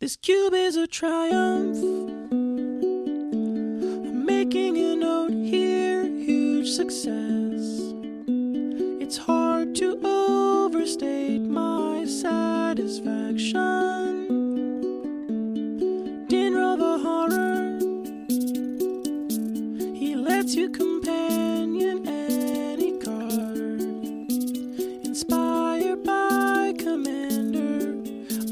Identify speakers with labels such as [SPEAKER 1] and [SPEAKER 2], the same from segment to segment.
[SPEAKER 1] This cube is a triumph. I'm making a note here, huge success. It's hard to overstate my satisfaction. Dinrovahorror, he lets you companion any card. Inspired by Commander,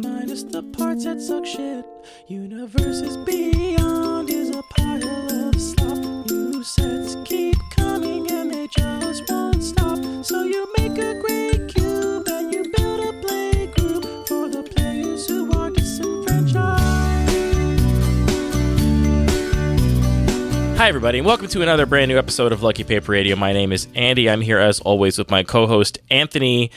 [SPEAKER 1] minus the parts that suck shit. Universes beyond is a pile of slop. New sets keep coming and they just won't stop. So you make a great cube and you build a play group for the players who are disenfranchised. Hi everybody and welcome to another brand new episode of Lucky Paper Radio. My name is Andy. I'm here as always with my co-host Anthony.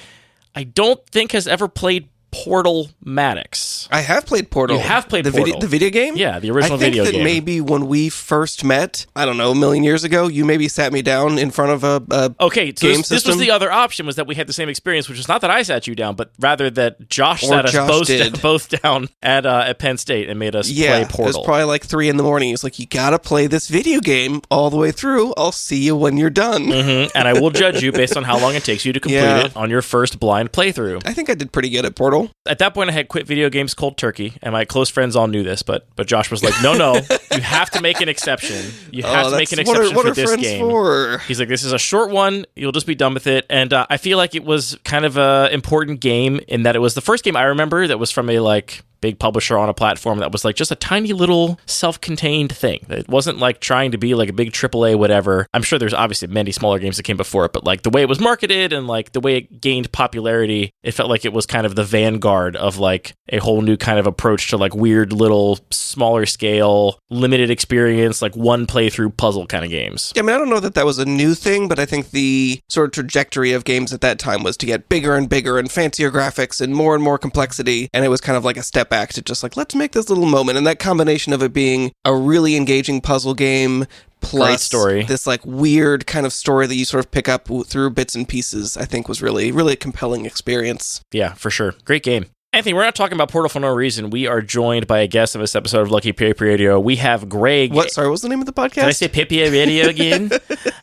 [SPEAKER 1] I don't think has ever played Portal Maddox.
[SPEAKER 2] I have played Portal.
[SPEAKER 1] You have played Portal.
[SPEAKER 2] The video game?
[SPEAKER 1] Yeah, the original video game.
[SPEAKER 2] I think that maybe when we first met, I don't know, a million years ago, you maybe sat me down in front of a
[SPEAKER 1] okay, so
[SPEAKER 2] game
[SPEAKER 1] this
[SPEAKER 2] system.
[SPEAKER 1] was the other option, was that we had the same experience, which was not that I sat you down, but rather that Josh sat us both down at Penn State and made us play Portal.
[SPEAKER 2] It was probably like 3 a.m. He's like, you gotta play this video game all the way through. I'll see you when you're done.
[SPEAKER 1] Mm-hmm. And I will judge you based on how long it takes you to complete it on your first blind playthrough.
[SPEAKER 2] I think I did pretty good at Portal.
[SPEAKER 1] At that point, I had quit video games cold turkey, and my close friends all knew this, but Josh was like, no, you have to make an exception. You have to make an exception for this game. He's like, this is a short one. You'll just be done with it. And I feel like it was kind of an important game in that it was the first game I remember that was from a big publisher on a platform that was like just a tiny little self-contained thing. It wasn't like trying to be like a big AAA whatever. I'm sure there's obviously many smaller games that came before it, but like the way it was marketed and like the way it gained popularity, it felt like it was kind of the vanguard of like a whole new kind of approach to like weird little smaller scale, limited experience, like one playthrough puzzle kind of games.
[SPEAKER 2] Yeah, I mean, I don't know that was a new thing, but I think the sort of trajectory of games at that time was to get bigger and bigger and fancier graphics and more complexity, and it was kind of like a step back to just like, let's make this little moment. And that combination of it being a really engaging puzzle game plus this like weird kind of story that you sort of pick up through bits and pieces, I think was really a compelling experience.
[SPEAKER 1] Yeah, for sure. Great game. Anthony, we're not talking about Portal for no reason. We are joined by a guest of this episode of Lucky Paper Radio. We have Greg.
[SPEAKER 2] What was the name of the podcast?
[SPEAKER 1] Did I say Paper Radio again?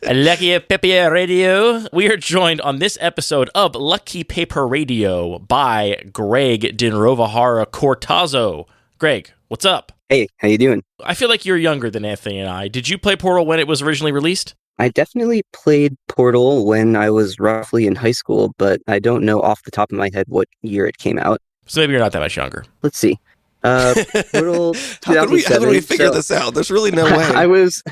[SPEAKER 1] Lucky Paper Radio. We are joined on this episode of Lucky Paper Radio by Greg Dinrovahorror Cortazzo. Greg, what's up?
[SPEAKER 3] Hey, how you doing?
[SPEAKER 1] I feel like you're younger than Anthony and I. Did you play Portal when it was originally released?
[SPEAKER 3] I definitely played Portal when I was roughly in high school, but I don't know off the top of my head what year it came out.
[SPEAKER 1] So maybe you're not that much younger.
[SPEAKER 3] Let's see. Portal 2007.
[SPEAKER 2] How can we figure this out? There's really no way.
[SPEAKER 3] I was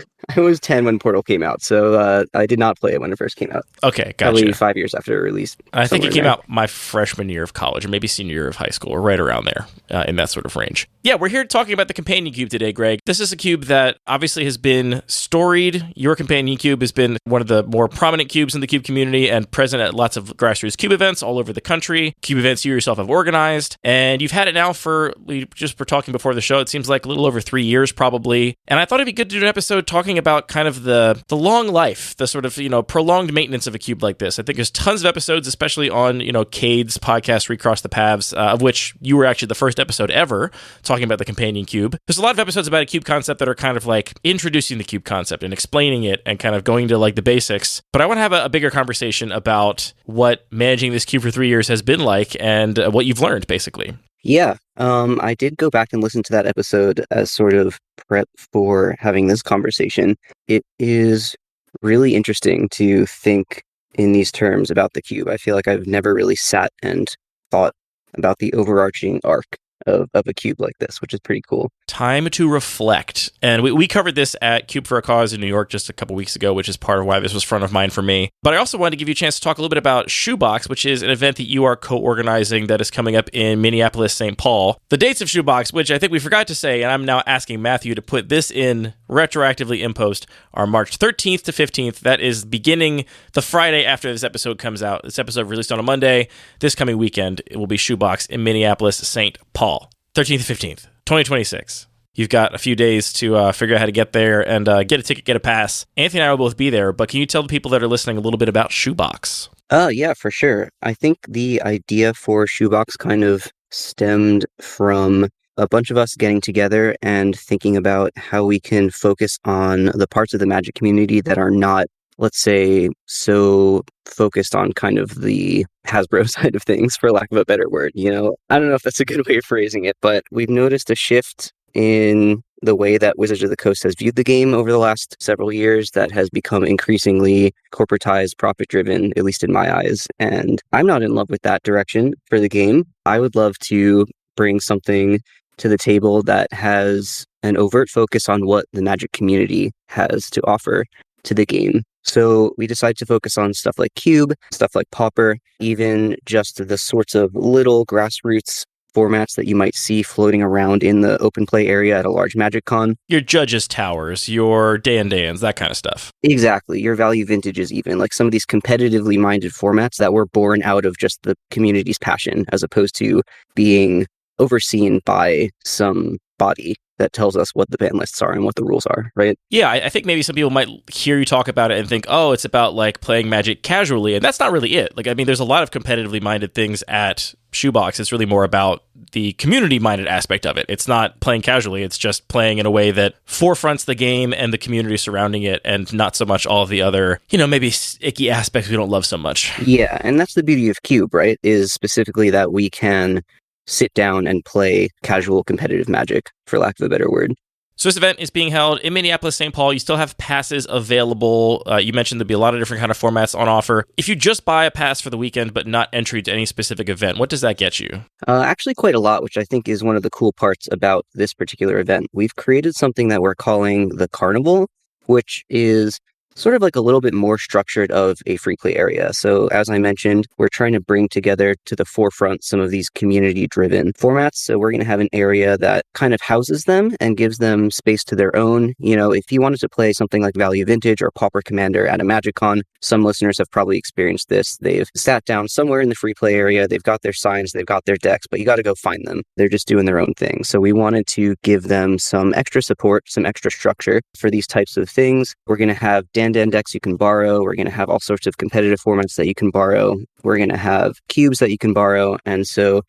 [SPEAKER 3] 10 when Portal came out, so I did not play it when it first came out.
[SPEAKER 1] Okay, gotcha.
[SPEAKER 3] Probably 5 years after it released.
[SPEAKER 1] I think it came out my freshman year of college, or maybe senior year of high school, or right around there, in that sort of range. Yeah, we're here talking about the Companion Cube today, Greg. This is a cube that obviously has been storied. Your Companion Cube has been one of the more prominent cubes in the cube community and present at lots of grassroots cube events all over the country. Cube events you yourself have organized, and you've had it now for, just for talking before the show, it seems like a little over 3 years probably. And I thought it'd be good to do an episode talking about kind of the long life, the sort of, prolonged maintenance of a cube like this. I think there's tons of episodes, especially on, Cade's podcast, Recross the Paths, of which you were actually the first episode ever talking about the Companion Cube. There's a lot of episodes about a cube concept that are kind of like introducing the cube concept and explaining it and kind of going to like the basics. But I want to have a bigger conversation about what managing this cube for 3 years has been like and what you've learned, basically.
[SPEAKER 3] Yeah, I did go back and listen to that episode as sort of prep for having this conversation. It is really interesting to think in these terms about the cube. I feel like I've never really sat and thought about the overarching arc of a cube like this, which is pretty cool.
[SPEAKER 1] Time to reflect. And we covered this at Cube for a Cause in New York just a couple weeks ago, which is part of why this was front of mind for me. But I also wanted to give you a chance to talk a little bit about Shoebox, which is an event that you are co-organizing that is coming up in Minneapolis, St. Paul. The dates of Shoebox, which I think we forgot to say, and I'm now asking Matthew to put this in retroactively in post, are March 13th to 15th. That is beginning the Friday after this episode comes out. This episode released on a Monday. This coming weekend, it will be Shoebox in Minneapolis, St. Paul. 13th to 15th, 2026. You've got a few days to figure out how to get there and get a ticket, get a pass. Anthony and I will both be there, but can you tell the people that are listening a little bit about Shoebox?
[SPEAKER 3] Yeah, for sure. I think the idea for Shoebox kind of stemmed from a bunch of us getting together and thinking about how we can focus on the parts of the Magic community that are not, let's say, so focused on kind of the Hasbro side of things, for lack of a better word. I don't know if that's a good way of phrasing it, but we've noticed a shift in the way that Wizards of the Coast has viewed the game over the last several years that has become increasingly corporatized, profit-driven, at least in my eyes. And I'm not in love with that direction for the game. I would love to bring something to the table that has an overt focus on what the Magic community has to offer to the game. So we decided to focus on stuff like Cube, stuff like Pauper, even just the sorts of little grassroots formats that you might see floating around in the open play area at a large Magic Con.
[SPEAKER 1] Your Judges Towers, your Dan-Dans, that kind of stuff.
[SPEAKER 3] Exactly. Your value vintages even. Like some of these competitively minded formats that were born out of just the community's passion as opposed to being overseen by some body that tells us what the ban lists are and what the rules are, right?
[SPEAKER 1] Yeah, I think maybe some people might hear you talk about it and think, oh, it's about like playing Magic casually, and that's not really it. Like, I mean, there's a lot of competitively minded things at Shoebox. It's really more about the community-minded aspect of it. It's not playing casually. It's just playing in a way that forefronts the game and the community surrounding it, and not so much all of the other, maybe icky aspects we don't love so much.
[SPEAKER 3] Yeah, and that's the beauty of Cube, right? Is specifically that we can sit down and play casual competitive Magic, for lack of a better word.
[SPEAKER 1] So this event is being held in Minneapolis, St. Paul. You still have passes available. You mentioned there'll be a lot of different kind of formats on offer. If you just buy a pass for the weekend but not entry to any specific event, what does that get you?
[SPEAKER 3] Actually quite a lot, which I think is one of the cool parts about this particular event. We've created something that we're calling the Carnival, which is sort of like a little bit more structured of a free play area. So as I mentioned, we're trying to bring together to the forefront some of these community-driven formats. So we're going to have an area that kind of houses them and gives them space to their own. If you wanted to play something like Value Vintage or Pauper Commander at a Magic Con, some listeners have probably experienced this. They've sat down somewhere in the free play area, they've got their signs, they've got their decks, but you got to go find them. They're just doing their own thing. So we wanted to give them some extra support, some extra structure for these types of things. We're going to have Dan decks you can borrow. We're going to have all sorts of competitive formats that you can borrow. We're going to have cubes that you can borrow. And so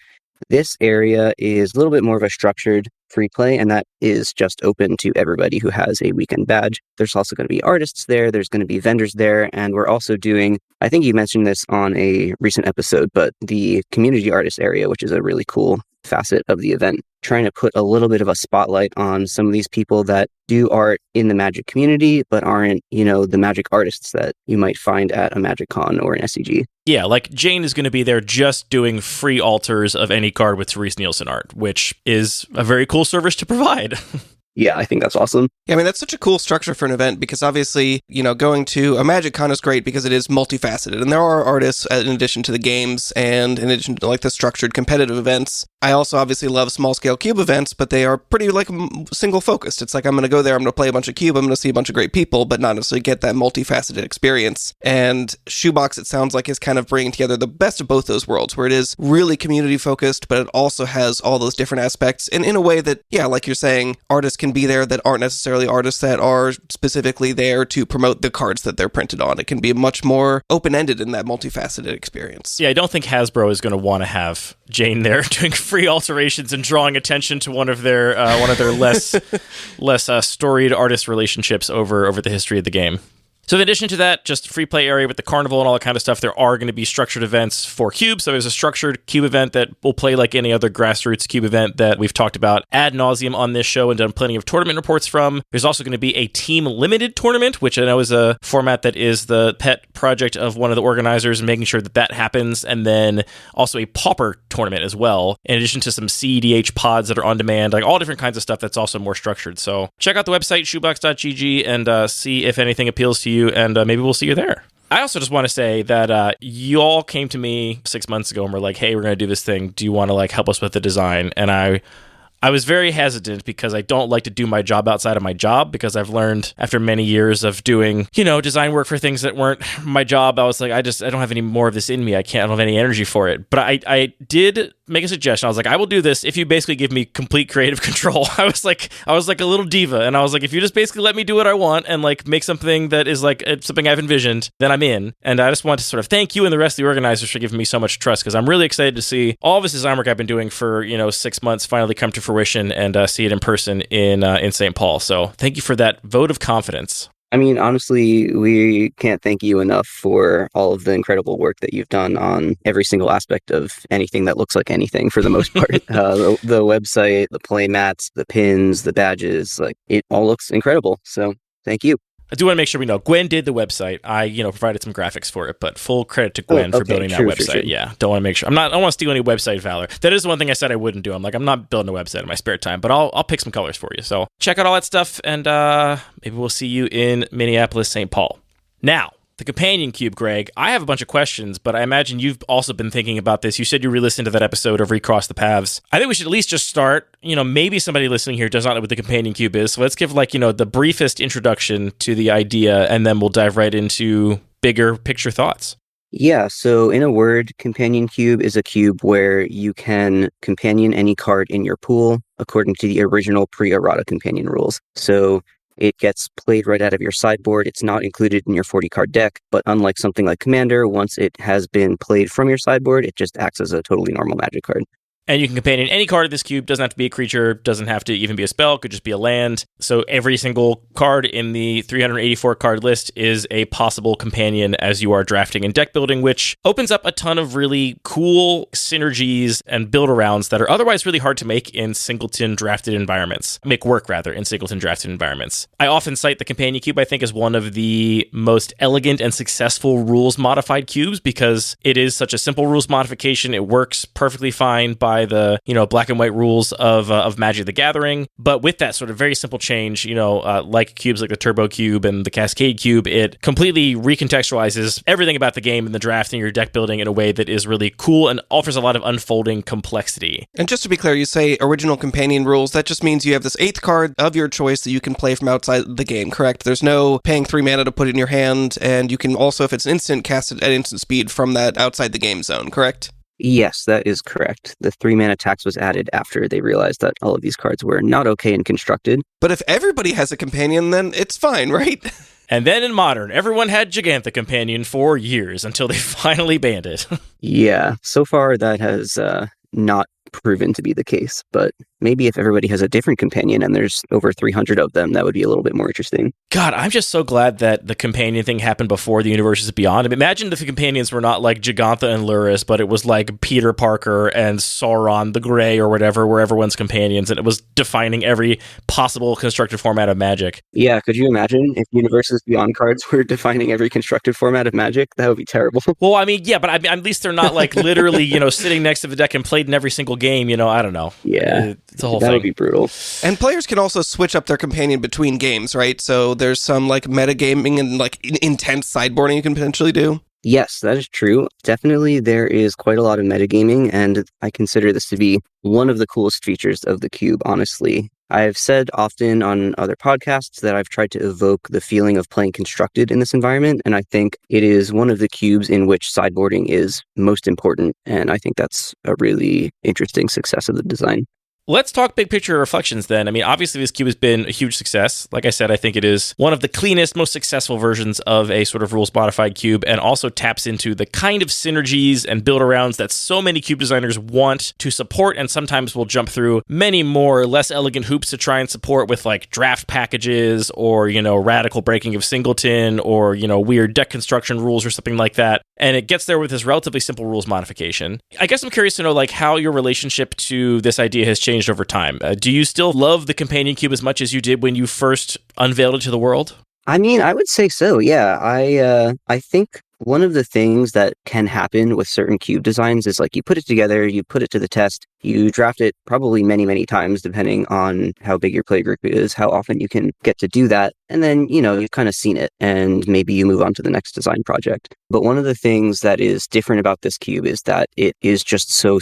[SPEAKER 3] this area is a little bit more of a structured free play, and that is just open to everybody who has a weekend badge. There's also going to be artists there. There's going to be vendors there. And we're also doing, I think you mentioned this on a recent episode, but the community artist area, which is a really cool facet of the event, trying to put a little bit of a spotlight on some of these people that do art in the Magic community, but aren't, the Magic artists that you might find at a Magic Con or an SCG.
[SPEAKER 1] Yeah, like Jane is going to be there just doing free alters of any card with Therese Nielsen art, which is a very cool service to provide.
[SPEAKER 3] Yeah, I think that's awesome.
[SPEAKER 2] Yeah, I mean, that's such a cool structure for an event because obviously, going to a Magic Con is great because it is multifaceted. And there are artists in addition to the games and in addition to like the structured competitive events. I also obviously love small-scale Cube events, but they are pretty like single-focused. It's like I'm going to go there, I'm going to play a bunch of Cube, I'm going to see a bunch of great people, but not necessarily get that multifaceted experience. And Shoebox, it sounds like, is kind of bringing together the best of both those worlds, where it is really community-focused, but it also has all those different aspects. And in a way that, yeah, like you're saying, artists can be there that aren't necessarily artists that are specifically there to promote the cards that they're printed on. It can be much more open-ended in that multifaceted experience.
[SPEAKER 1] Yeah, I don't think Hasbro is going to want to have Jane there doing free alterations and drawing attention to one of their less storied artist relationships over the history of the game. So in addition to that, just free play area with the carnival and all that kind of stuff, there are going to be structured events for Cube. So there's a structured Cube event that will play like any other grassroots Cube event that we've talked about ad nauseum on this show and done plenty of tournament reports from. There's also going to be a team limited tournament, which I know is a format that is the pet project of one of the organizers, and making sure that that happens. And then also a pauper tournament as well, in addition to some CEDH pods that are on demand, like all different kinds of stuff that's also more structured. So check out the website, shoebox.gg, and see if anything appeals to you. And maybe we'll see you there. I also just want to say that you all came to me 6 months ago and were like, hey, we're going to do this thing. Do you want to help us with the design? And I was very hesitant because I don't like to do my job outside of my job, because I've learned after many years of doing, design work for things that weren't my job, I was like, I don't have any more of this in me. I don't have any energy for it. But I did make a suggestion. I was like, I will do this if you basically give me complete creative control. I was like a little diva, and I was like, if you just basically let me do what I want and like make something that is like something I've envisioned, then I'm in. And I just want to sort of thank you and the rest of the organizers for giving me so much trust, because I'm really excited to see all this design work I've been doing for 6 months finally come to fruition and see it in person in St. Paul. So thank you for that vote of confidence.
[SPEAKER 3] I mean, honestly, we can't thank you enough for all of the incredible work that you've done on every single aspect of anything that looks like anything for the most part. The website, the play mats, the pins, the badges, like it all looks incredible. So thank you.
[SPEAKER 1] I do want to make sure we know Gwen did the website. I, provided some graphics for it, but full credit to Gwen for building that website. Sure. Yeah, don't want to make sure. I don't want to steal any website valor. That is the one thing I said I wouldn't do. I'm like, I'm not building a website in my spare time, but I'll pick some colors for you. So check out all that stuff, and maybe we'll see you in Minneapolis, St. Paul. Now, the companion cube, Greg. I have a bunch of questions, but I imagine you've also been thinking about this. You said you re-listened to that episode of Recross the Paths. I think we should at least just start. Maybe somebody listening here does not know what the companion cube is. So let's give the briefest introduction to the idea, and then we'll dive right into bigger picture thoughts.
[SPEAKER 3] Yeah, so in a word, companion cube is a cube where you can companion any card in your pool according to the original pre-errata companion rules. So it gets played right out of your sideboard. It's not included in your 40-card deck, but unlike something like Commander, once it has been played from your sideboard, it just acts as a totally normal Magic card.
[SPEAKER 1] And you can companion any card of this cube. Doesn't have to be a creature, doesn't have to even be a spell, could just be a land. So every single card in the 384 card list is a possible companion as you are drafting and deck building, which opens up a ton of really cool synergies and build-arounds that are otherwise really hard to make in singleton drafted environments. Make work, rather, in singleton drafted environments. I often cite the companion cube, I think, as one of the most elegant and successful rules modified cubes, because it is such a simple rules modification. It works perfectly fine by the black and white rules of Magic the Gathering, but with that sort of very simple change, like cubes like the Turbo Cube and the Cascade Cube, it completely recontextualizes everything about the game and the draft and your deck building in a way that is really cool and offers a lot of unfolding complexity.
[SPEAKER 2] And just to be clear, you say original companion rules. That just means you have this 8th card of your choice that you can play from outside the game, correct? There's no paying 3 mana to put it in your hand, and you can also, if it's instant, cast it at instant speed from that outside the game zone, correct?
[SPEAKER 3] Yes, that is correct. The 3-mana tax was added after they realized that all of these cards were not okay and constructed.
[SPEAKER 2] But if everybody has a companion, then it's fine, right?
[SPEAKER 1] And then in Modern, everyone had Gigantha Companion for years until they finally banned it.
[SPEAKER 3] Yeah, so far that has not proven to be the case, but maybe if everybody has a different companion and there's over 300 of them, that would be a little bit more interesting.
[SPEAKER 1] God, I'm just so glad that the companion thing happened before the Universes Beyond. I mean, imagine if the companions were not like Gigantha and Luris, but it was like Peter Parker and Sauron the Grey or whatever, were everyone's companions, and it was defining every possible constructed format of Magic.
[SPEAKER 3] Yeah, could you imagine if Universes Beyond cards were defining every constructed format of Magic? That would be terrible.
[SPEAKER 1] Well, I mean, yeah, but at least they're not like literally, sitting next to the deck and played in every single game, I don't know.
[SPEAKER 3] Yeah.
[SPEAKER 1] It's a whole
[SPEAKER 3] that
[SPEAKER 1] thing.
[SPEAKER 3] Would be brutal.
[SPEAKER 2] And players can also switch up their companion between games, right? So there's some like metagaming and like intense sideboarding you can potentially do.
[SPEAKER 3] Yes, that is true. Definitely there is quite a lot of metagaming, and I consider this to be one of the coolest features of the cube, honestly. I've said often on other podcasts that I've tried to evoke the feeling of playing constructed in this environment, and I think it is one of the cubes in which sideboarding is most important, and I think that's a really interesting success of the design.
[SPEAKER 1] Let's talk big picture reflections then. I mean, obviously this cube has been a huge success. Like I said, I think it is one of the cleanest, most successful versions of a sort of rules modified cube, and also taps into the kind of synergies and build-arounds that so many cube designers want to support, and sometimes will jump through many more less elegant hoops to try and support with like draft packages or, radical breaking of singleton or, weird deck construction rules or something like that. And it gets there with this relatively simple rules modification. I guess I'm curious to know like how your relationship to this idea has changed over time. Do you still love the companion cube as much as you did when you first unveiled it to the world?
[SPEAKER 3] I mean, I would say so, yeah. I think one of the things that can happen with certain cube designs is like you put it together, you put it to the test, you draft it probably many, many times, depending on how big your play group is, how often you can get to do that. And then, you've kind of seen it and maybe you move on to the next design project. But one of the things that is different about this cube is that it is just so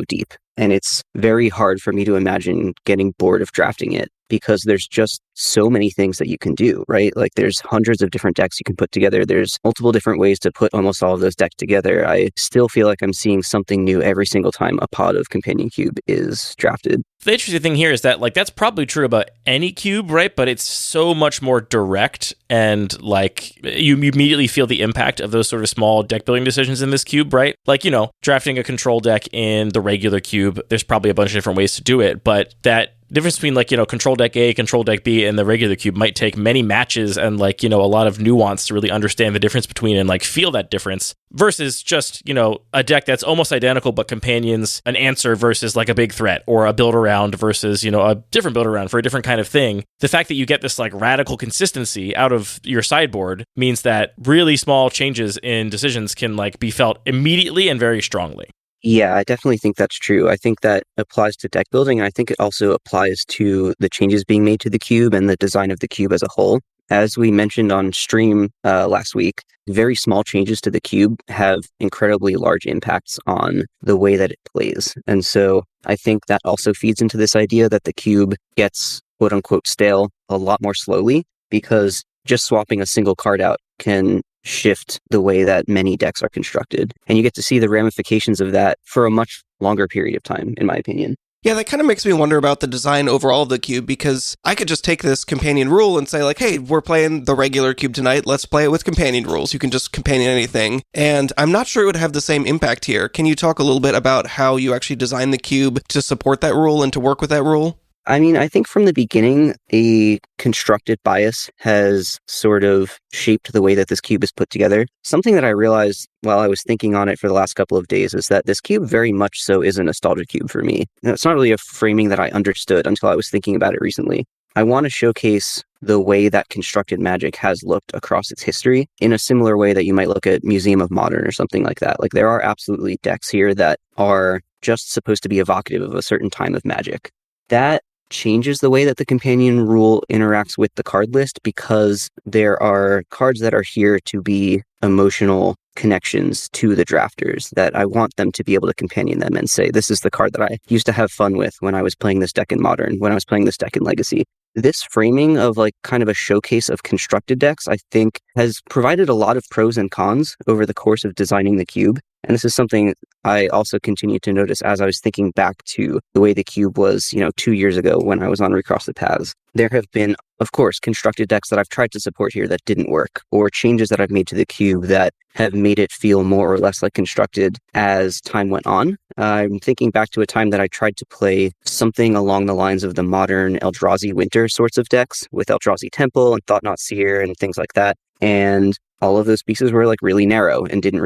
[SPEAKER 3] deep. And it's very hard for me to imagine getting bored of drafting it. because there's just so many things that you can do, right? Like there's hundreds of different decks you can put together. There's multiple different ways to put almost all of those decks together. I still feel like I'm seeing something new every single time a pod of Companion Cube is drafted.
[SPEAKER 1] The interesting thing here is that, like, that's probably true about any cube, right? But it's so much more direct, and, like, you immediately feel the impact of those sort of small deck building decisions in this cube, right? Like, you know, drafting a control deck in the regular cube, there's probably a bunch of different ways to do it, but that difference between, like, you know, control deck A, control deck B, and the regular cube might take many matches and, like, you know, a lot of nuance to really understand the difference between and, like, feel that difference versus just, you know, a deck that's almost identical but companions an answer versus, like, a big threat, or a build around versus, you know, a different build around for a different kind of thing. The fact that you get this, like, radical consistency out of your sideboard means that really small changes in decisions can, like, be felt immediately and very strongly.
[SPEAKER 3] Yeah, I definitely think that's true. I think that applies to deck building. I think it also applies to the changes being made to the cube and the design of the cube as a whole. As we mentioned on stream last week, very small changes to the cube have incredibly large impacts on the way that it plays. And so I think that also feeds into this idea that the cube gets quote unquote stale a lot more slowly, because just swapping a single card out can shift the way that many decks are constructed. And you get to see the ramifications of that for a much longer period of time, in my opinion.
[SPEAKER 2] Yeah, that kind of makes me wonder about the design overall of the cube, because I could just take this companion rule and say, like, hey, we're playing the regular cube tonight, let's play it with companion rules. You can just companion anything. And I'm not sure it would have the same impact here. Can you talk a little bit about how you actually designed the cube to support that rule and to work with that rule?
[SPEAKER 3] I mean, I think from the beginning, a constructed bias has sort of shaped the way that this cube is put together. Something that I realized while I was thinking on it for the last couple of days is that this cube very much so is a nostalgia cube for me. And it's not really a framing that I understood until I was thinking about it recently. I want to showcase the way that constructed Magic has looked across its history in a similar way that you might look at Museum of Modern or something like that. Like, there are absolutely decks here that are just supposed to be evocative of a certain time of Magic. That changes the way that the companion rule interacts with the card list, because there are cards that are here to be emotional connections to the drafters, that I want them to be able to companion them and say, this is the card that I used to have fun with when I was playing this deck in Modern, when I was playing this deck in Legacy. This framing of, like, kind of a showcase of constructed decks, I think, has provided a lot of pros and cons over the course of designing the cube. And this is something I also continue to notice as I was thinking back to the way the cube was, 2 years ago when I was on Recross the Paths. There have been, of course, constructed decks that I've tried to support here that didn't work, or changes that I've made to the cube that have made it feel more or less like constructed as time went on. I'm thinking back to a time that I tried to play something along the lines of the modern Eldrazi Winter sorts of decks with Eldrazi Temple and Thought-Knot Seer and things like that. And all of those pieces were, like, really narrow and didn't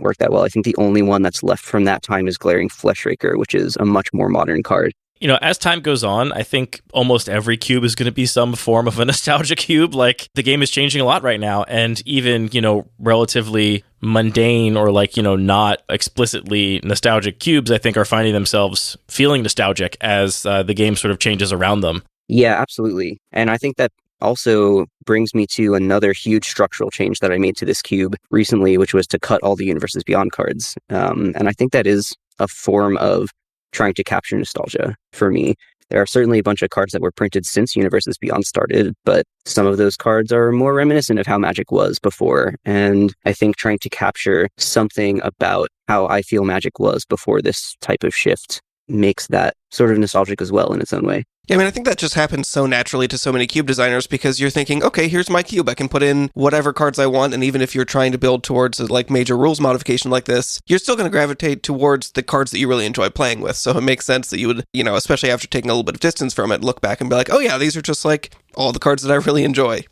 [SPEAKER 3] work that well. I think the only one that's left from that time is Glaring Fleshraker, which is a much more modern card.
[SPEAKER 1] You know, as time goes on, I think almost every cube is going to be some form of a nostalgia cube. Like, the game is changing a lot right now, and even, relatively mundane or, not explicitly nostalgic cubes, I think, are finding themselves feeling nostalgic as the game sort of changes around them.
[SPEAKER 3] Yeah, absolutely. And I think that also brings me to another huge structural change that I made to this cube recently, which was to cut all the Universes Beyond cards. And I think that is a form of trying to capture nostalgia for me. There are certainly a bunch of cards that were printed since Universes Beyond started, but some of those cards are more reminiscent of how Magic was before. And I think trying to capture something about how I feel Magic was before this type of shift makes that sort of nostalgic as well in its own way.
[SPEAKER 2] Yeah, I mean, I think that just happens so naturally to so many cube designers, because you're thinking, okay, here's my cube. I can put in whatever cards I want. And even if you're trying to build towards a, major rules modification like this, you're still going to gravitate towards the cards that you really enjoy playing with. So it makes sense that you would, especially after taking a little bit of distance from it, look back and be like, oh yeah, these are just like all the cards that I really enjoy.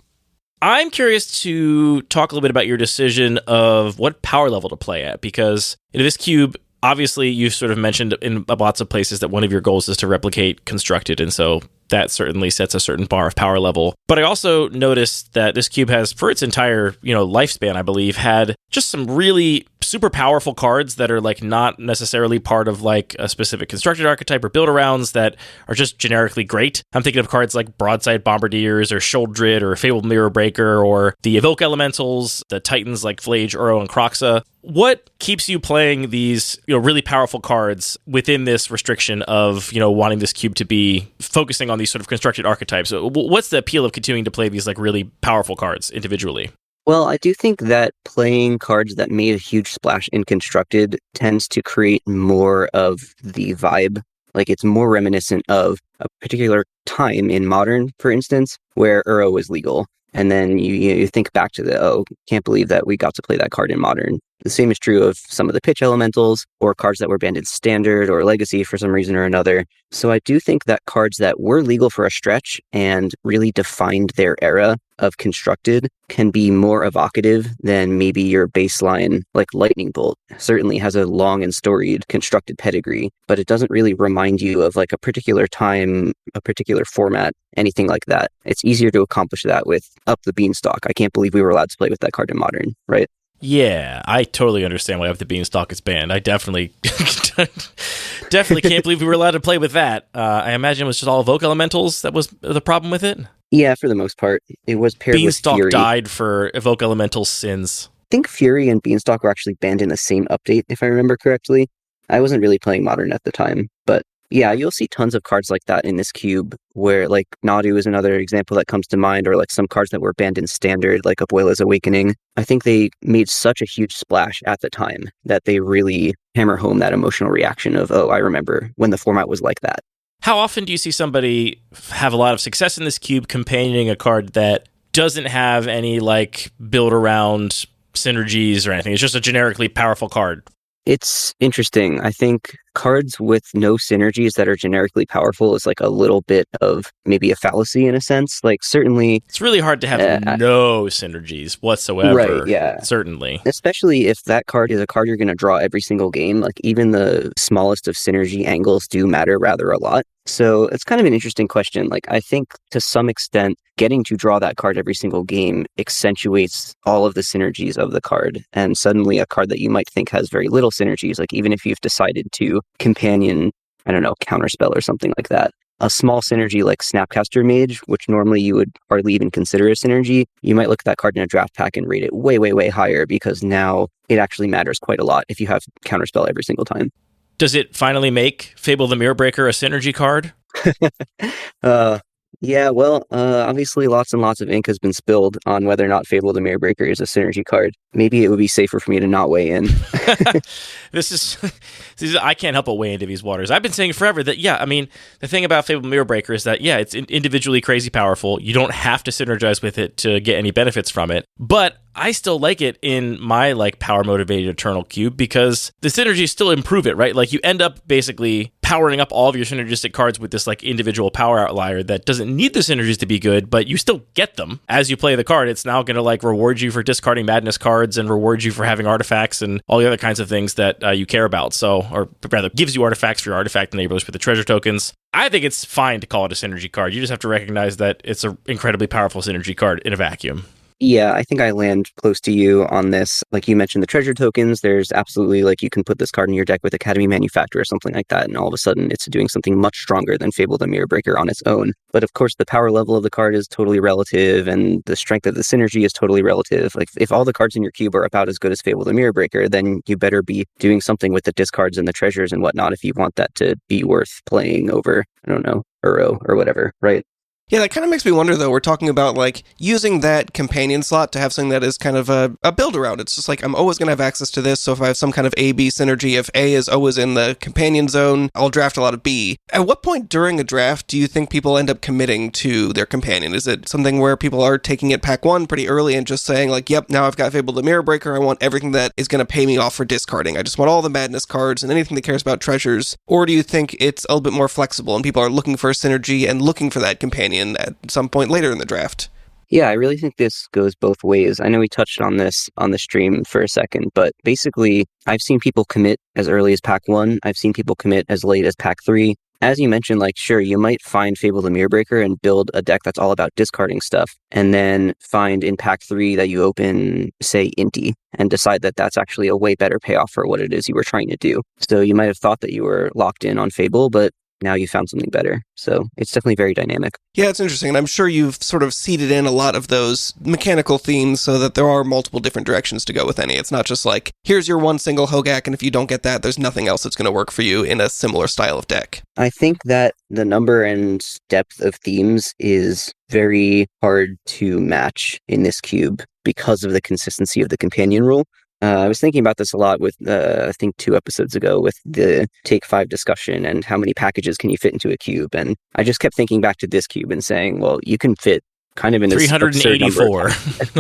[SPEAKER 1] I'm curious to talk a little bit about your decision of what power level to play at, because this cube, obviously, you've sort of mentioned in lots of places that one of your goals is to replicate constructed, and so that certainly sets a certain bar of power level. But I also noticed that this cube has, for its entire, lifespan, I believe, had just some really super powerful cards that are, not necessarily part of, a specific constructed archetype or build-arounds that are just generically great. I'm thinking of cards like Broadside Bombardiers or Sholdred or Fabled Mirror Breaker, or the Evoke Elementals, the Titans like Flage, Uro, and Kroxa. What keeps you playing these, really powerful cards within this restriction of, wanting this cube to be focusing on these sort of constructed archetypes. What's the appeal of continuing to play these like really powerful cards individually?
[SPEAKER 3] Well, I do think that playing cards that made a huge splash in Constructed tends to create more of the vibe. Like, it's more reminiscent of a particular time in Modern, for instance, where Uro was legal. And then you think back to can't believe that we got to play that card in Modern. The same is true of some of the pitch elementals or cards that were banned in Standard or Legacy for some reason or another. So I do think that cards that were legal for a stretch and really defined their era of Constructed can be more evocative than maybe your baseline, like Lightning Bolt. Certainly has a long and storied Constructed pedigree, but it doesn't really remind you of like a particular time, a particular format, anything like that. It's easier to accomplish that with Up the Beanstalk. I can't believe we were allowed to play with that card in Modern, right?
[SPEAKER 1] Yeah, I totally understand why Up the Beanstalk is banned. I definitely can't believe we were allowed to play with that. I imagine it was just all Evoke Elementals that was the problem with it.
[SPEAKER 3] Yeah, for the most part. It was paired
[SPEAKER 1] Beanstalk
[SPEAKER 3] with Fury.
[SPEAKER 1] died for Evoke Elemental sins.
[SPEAKER 3] I think Fury and Beanstalk were actually banned in the same update, if I remember correctly. I wasn't really playing Modern at the time, but yeah, you'll see tons of cards like that in this cube, where like Nadu is another example that comes to mind, or like some cards that were banned in Standard, like Abuela's Awakening. I think they made such a huge splash at the time that they really hammer home that emotional reaction of, I remember when the format was like that.
[SPEAKER 1] How often do you see somebody have a lot of success in this cube campaigning a card that doesn't have any like build around synergies or anything? It's just a generically powerful card.
[SPEAKER 3] It's interesting. I think cards with no synergies that are generically powerful is like a little bit of maybe a fallacy in a sense. Like, certainly
[SPEAKER 1] it's really hard to have no synergies whatsoever.
[SPEAKER 3] Right, yeah.
[SPEAKER 1] Certainly.
[SPEAKER 3] Especially if that card is a card you're going to draw every single game. Like, even the smallest of synergy angles do matter rather a lot. So it's kind of an interesting question. Like, I think to some extent, getting to draw that card every single game accentuates all of the synergies of the card. And suddenly a card that you might think has very little synergies, like even if you've decided to companion, I don't know, Counterspell or something like that, a small synergy like Snapcaster Mage, which normally you would hardly even consider a synergy, you might look at that card in a draft pack and rate it way, way, way higher, because now it actually matters quite a lot if you have Counterspell every single time.
[SPEAKER 1] Does it finally make Fable the Mirror Breaker a synergy card?
[SPEAKER 3] Yeah, well, obviously lots and lots of ink has been spilled on whether or not Fable the Mirror Breaker is a synergy card. Maybe it would be safer for me to not weigh in.
[SPEAKER 1] This is I can't help but weigh into these waters. I've been saying forever that, yeah, I mean, the thing about Fable the Mirror Breaker is that, yeah, it's individually crazy powerful. You don't have to synergize with it to get any benefits from it. But I still like it in my like power motivated Eternal Cube because the synergies still improve it, right? Like, you end up basically powering up all of your synergistic cards with this like individual power outlier that doesn't need the synergies to be good, but you still get them as you play the card. It's now going to like reward you for discarding madness cards and reward you for having artifacts and all the other kinds of things that you care about. So, or rather, gives you artifacts for your artifact enablers with the treasure tokens. I think it's fine to call it a synergy card. You just have to recognize that it's an incredibly powerful synergy card in a vacuum.
[SPEAKER 3] Yeah, I think I land close to you on this. Like you mentioned, the treasure tokens, there's absolutely, like, you can put this card in your deck with Academy Manufactor or something like that, and all of a sudden it's doing something much stronger than Fable the Mirror Breaker on its own. But of course, the power level of the card is totally relative, and the strength of the synergy is totally relative. Like, if all the cards in your cube are about as good as Fable the Mirror Breaker, then you better be doing something with the discards and the treasures and whatnot if you want that to be worth playing over, I don't know, Uro or whatever, right?
[SPEAKER 2] Yeah, that kind of makes me wonder, though. We're talking about, like, using that companion slot to have something that is kind of a build-around. It's just like, I'm always going to have access to this, so if I have some kind of A-B synergy, if A is always in the companion zone, I'll draft a lot of B. At what point during a draft do you think people end up committing to their companion? Is it something where people are taking it pack one pretty early and just saying, like, yep, now I've got Fable the Mirror Breaker, I want everything that is going to pay me off for discarding. I just want all the madness cards and anything that cares about treasures. Or do you think it's a little bit more flexible and people are looking for a synergy and looking for that companion at some point later in the draft?
[SPEAKER 3] Yeah, I really think this goes both ways. I know we touched on this on the stream for a second, but basically, I've seen people commit as early as pack 1. I've seen people commit as late as pack 3. As you mentioned, like, sure, you might find Fable the Mirror Breaker and build a deck that's all about discarding stuff, and then find in pack 3 that you open, say, Inti, and decide that that's actually a way better payoff for what it is you were trying to do. So you might have thought that you were locked in on Fable, but now you found something better. So it's definitely very dynamic.
[SPEAKER 2] Yeah, it's interesting. And I'm sure you've sort of seeded in a lot of those mechanical themes so that there are multiple different directions to go with any. It's not just like, here's your one single Hogak, and if you don't get that, there's nothing else that's going to work for you in a similar style of deck.
[SPEAKER 3] I think that the number and depth of themes is very hard to match in this cube because of the consistency of the companion rule. I was thinking about this a lot with, I think 2 episodes ago with the Take 5 discussion and how many packages can you fit into a cube. And I just kept thinking back to this cube and saying, well, you can fit kind of in
[SPEAKER 1] 384.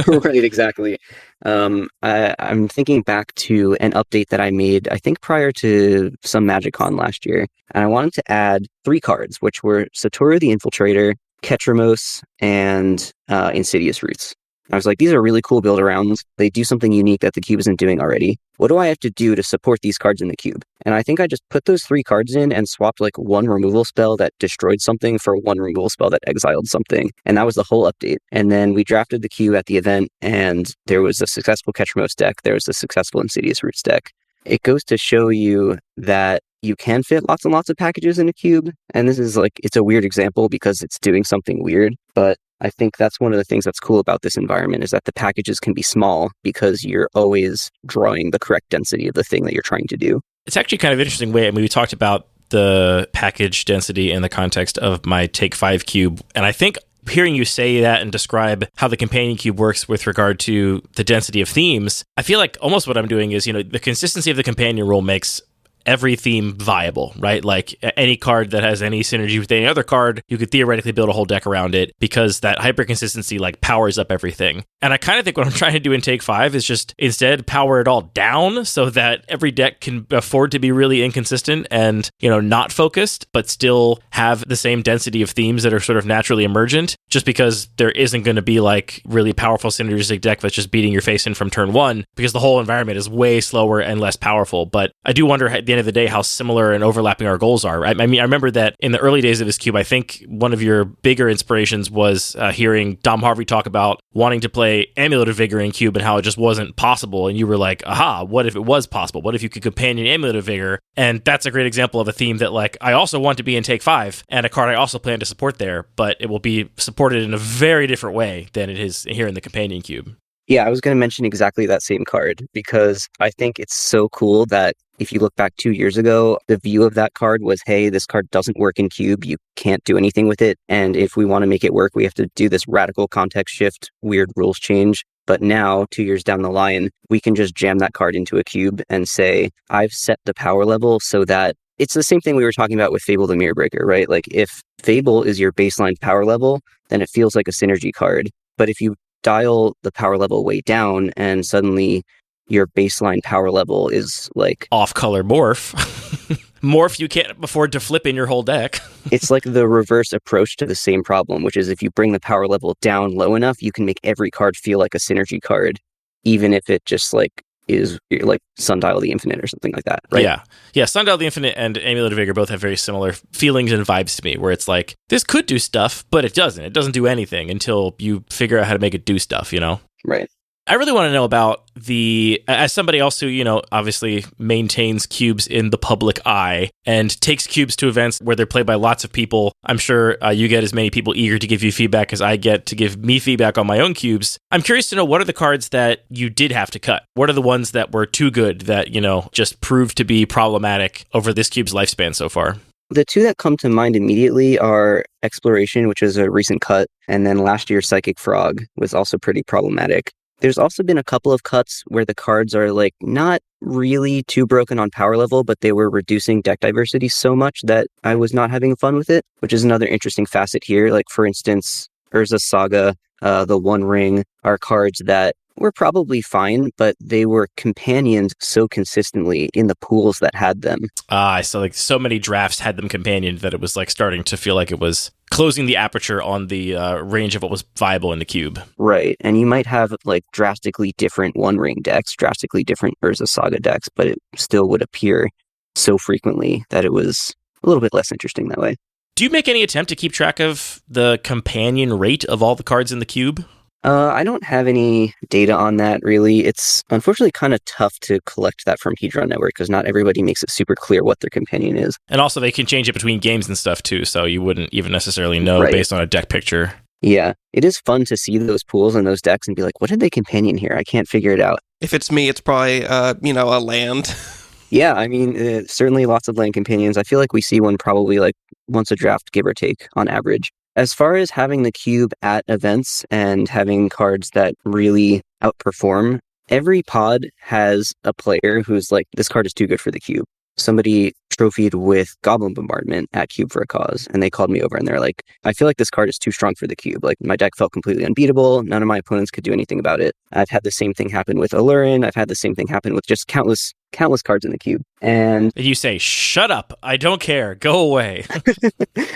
[SPEAKER 3] Right, exactly. I'm thinking back to an update that I made, I think prior to some MagicCon last year. And I wanted to add 3 cards, which were Satoru the Infiltrator, Ketramos, and Insidious Roots. I was like, these are really cool build-arounds. They do something unique that the cube isn't doing already. What do I have to do to support these cards in the cube? And I think I just put those 3 cards in and swapped like 1 removal spell that destroyed something for 1 removal spell that exiled something. And that was the whole update. And then we drafted the cube at the event, and there was a successful Ketramos deck. There was a successful Insidious Roots deck. It goes to show you that you can fit lots and lots of packages in a cube. And this is like, it's a weird example because it's doing something weird, but I think that's one of the things that's cool about this environment is that the packages can be small because you're always drawing the correct density of the thing that you're trying to do.
[SPEAKER 1] It's actually kind of an interesting way. I mean, we talked about the package density in the context of my Take 5 cube, and I think hearing you say that and describe how the companion cube works with regard to the density of themes, I feel like almost what I'm doing is, the consistency of the companion rule makes every theme viable, right? Like any card that has any synergy with any other card, you could theoretically build a whole deck around it because that hyper consistency like powers up everything. And I kind of think what I'm trying to do in Take 5 is just instead power it all down so that every deck can afford to be really inconsistent and, not focused, but still have the same density of themes that are sort of naturally emergent, just because there isn't going to be like really powerful synergistic deck that's just beating your face in from turn 1 because the whole environment is way slower and less powerful. But I do wonder at the end of the day how similar and overlapping our goals are. I mean, I remember that in the early days of this cube, I think one of your bigger inspirations was hearing Dom Harvey talk about wanting to play Amulet of Vigor in cube and how it just wasn't possible. And you were like, aha, what if it was possible? What if you could companion Amulet of Vigor? And that's a great example of a theme that like I also want to be in Take 5 and a card I also plan to support there, but it will be supported in a very different way than it is here in the companion cube.
[SPEAKER 3] Yeah, I was going to mention exactly that same card because I think it's so cool that if you look back 2 years ago, the view of that card was, hey, this card doesn't work in cube. You can't do anything with it. And if we want to make it work, we have to do this radical context shift, weird rules change. But now, 2 years down the line, we can just jam that card into a cube and say, I've set the power level so that it's the same thing we were talking about with Fable the Mirror Breaker, right? Like if Fable is your baseline power level, then it feels like a synergy card. But if you dial the power level way down and suddenly your baseline power level is like
[SPEAKER 1] off-color morph. Morph you can't afford to flip in your whole deck.
[SPEAKER 3] It's like the reverse approach to the same problem, which is if you bring the power level down low enough, you can make every card feel like a synergy card, even if it just like is like Sundial the Infinite or something like that, right?
[SPEAKER 1] Yeah. Sundial the Infinite and Amulet of Vigor both have very similar feelings and vibes to me, where it's like, this could do stuff, but it doesn't. It doesn't do anything until you figure out how to make it do stuff,
[SPEAKER 3] Right.
[SPEAKER 1] I really want to know about as somebody else who, obviously maintains cubes in the public eye and takes cubes to events where they're played by lots of people. I'm sure you get as many people eager to give you feedback as I get to give me feedback on my own cubes. I'm curious to know, what are the cards that you did have to cut? What are the ones that were too good that, just proved to be problematic over this cube's lifespan so far?
[SPEAKER 3] The 2 that come to mind immediately are Exploration, which is a recent cut, and then last year's Psychic Frog was also pretty problematic. There's also been a couple of cuts where the cards are like not really too broken on power level, but they were reducing deck diversity so much that I was not having fun with it, which is another interesting facet here. Like, for instance, Urza Saga, the One Ring are cards that were probably fine, but they were companioned so consistently in the pools that had them.
[SPEAKER 1] I saw like so many drafts had them companioned that it was like starting to feel like it was closing the aperture on the range of what was viable in the cube.
[SPEAKER 3] Right, and you might have like drastically different One Ring decks, drastically different Urza Saga decks, but it still would appear so frequently that it was a little bit less interesting that way.
[SPEAKER 1] Do you make any attempt to keep track of the companion rate of all the cards in the cube?
[SPEAKER 3] I don't have any data on that, really. It's unfortunately kind of tough to collect that from Hedron Network because not everybody makes it super clear what their companion is.
[SPEAKER 1] And also, they can change it between games and stuff, too, so you wouldn't even necessarily know based on a deck picture.
[SPEAKER 3] Yeah, it is fun to see those pools and those decks and be like, what did they companion here? I can't figure it out.
[SPEAKER 2] If it's me, it's probably, a land.
[SPEAKER 3] Yeah, I mean, certainly lots of land companions. I feel like we see one probably like once a draft, give or take, on average. As far as having the cube at events and having cards that really outperform, every pod has a player who's like, this card is too good for the cube. Somebody trophied with Goblin Bombardment at Cube for a Cause, and they called me over and they're like, I feel like this card is too strong for the cube. Like, my deck felt completely unbeatable. None of my opponents could do anything about it. I've had the same thing happen with Alurin. I've had the same thing happen with just countless cards in the cube. And
[SPEAKER 1] you say, shut up. I don't care. Go away.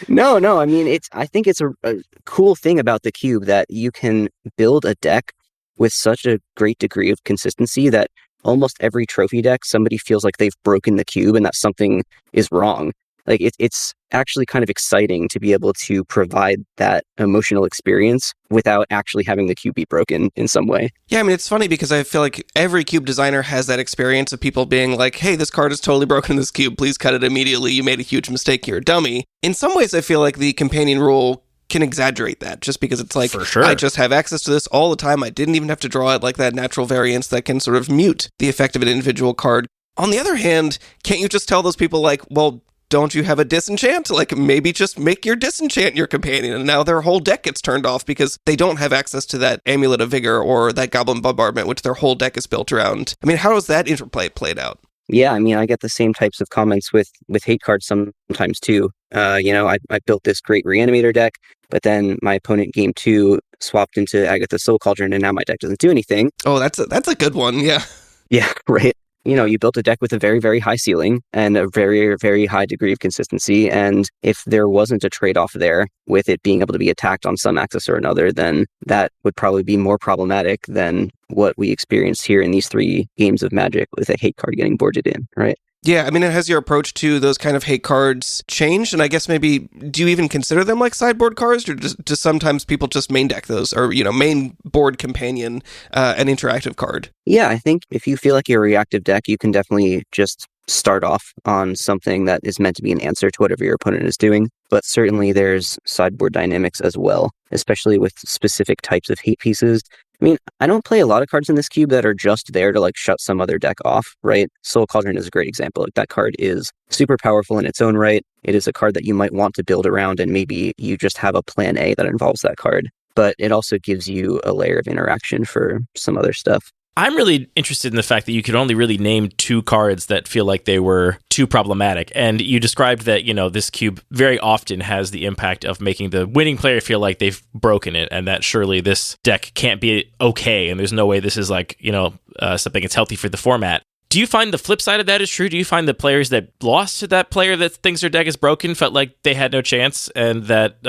[SPEAKER 3] No. I mean, I think it's a cool thing about the cube that you can build a deck with such a great degree of consistency that almost every trophy deck, somebody feels like they've broken the cube and that something is wrong. Like, it's actually kind of exciting to be able to provide that emotional experience without actually having the cube be broken in some way.
[SPEAKER 2] Yeah, I mean, it's funny because I feel like every cube designer has that experience of people being like, hey, this card is totally broken in this cube. Please cut it immediately. You made a huge mistake. You're a dummy. In some ways, I feel like the companion rule can exaggerate that just because it's like,
[SPEAKER 1] for sure,
[SPEAKER 2] I just have access to this all the time. I didn't even have to draw it, like that natural variance that can sort of mute the effect of an individual card. On the other hand, can't you just tell those people like, well, don't you have a disenchant? Like, maybe just make your disenchant your companion, and now their whole deck gets turned off because they don't have access to that Amulet of Vigor or that Goblin Bombardment, which their whole deck is built around. I mean, how is that interplay played out?
[SPEAKER 3] Yeah, I mean, I get the same types of comments with hate cards sometimes too. I built this great Reanimator deck, but then my opponent game 2 swapped into Agatha's Soul Cauldron, and now my deck doesn't do anything.
[SPEAKER 2] Oh, that's a good one, yeah.
[SPEAKER 3] Yeah, right. You built a deck with a very, very high ceiling and a very, very high degree of consistency. And if there wasn't a trade-off there with it being able to be attacked on some axis or another, then that would probably be more problematic than what we experienced here in these 3 games of Magic with a hate card getting boarded in, right?
[SPEAKER 2] Yeah, I mean, has your approach to those kind of hate cards changed? And I guess maybe, do you even consider them like sideboard cards? Or just sometimes people just main deck those? Or, main board companion, an interactive card?
[SPEAKER 3] Yeah, I think if you feel like you're a reactive deck, you can definitely just start off on something that is meant to be an answer to whatever your opponent is doing. But certainly there's sideboard dynamics as well, especially with specific types of hate pieces. I mean, I don't play a lot of cards in this cube that are just there to shut some other deck off, right? Soul Cauldron is a great example. That card is super powerful in its own right. It is a card that you might want to build around, and maybe you just have a plan A that involves that card. But it also gives you a layer of interaction for some other stuff.
[SPEAKER 1] I'm really interested in the fact that you could only really name 2 cards that feel like they were too problematic. And you described that, this cube very often has the impact of making the winning player feel like they've broken it, and that surely this deck can't be okay, and there's no way this is something that's healthy for the format. Do you find the flip side of that is true? Do you find the players that lost to that player that thinks their deck is broken felt like they had no chance and that,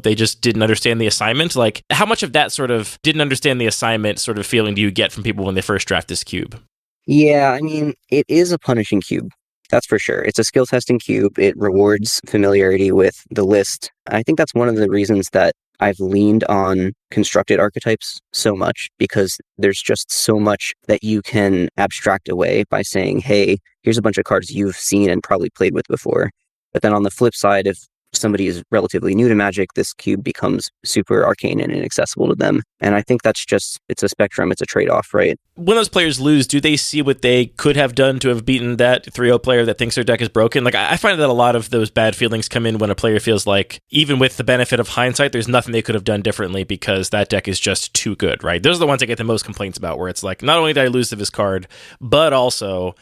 [SPEAKER 1] they just didn't understand the assignment? Like, how much of that sort of didn't understand the assignment sort of feeling do you get from people when they first draft this cube?
[SPEAKER 3] Yeah, I mean, it is a punishing cube. That's for sure. It's a skill testing cube. It rewards familiarity with the list. I think that's one of the reasons that I've leaned on constructed archetypes so much, because there's just so much that you can abstract away by saying, hey, here's a bunch of cards you've seen and probably played with before. But then on the flip side, if somebody is relatively new to Magic, this cube becomes super arcane and inaccessible to them. And I think it's a spectrum, it's a trade-off, right?
[SPEAKER 1] When those players lose, do they see what they could have done to have beaten that 3-0 player that thinks their deck is broken? Like, I find that a lot of those bad feelings come in when a player feels like, even with the benefit of hindsight, there's nothing they could have done differently because that deck is just too good, right? Those are the ones I get the most complaints about, where it's like, not only did I lose to this card, but also,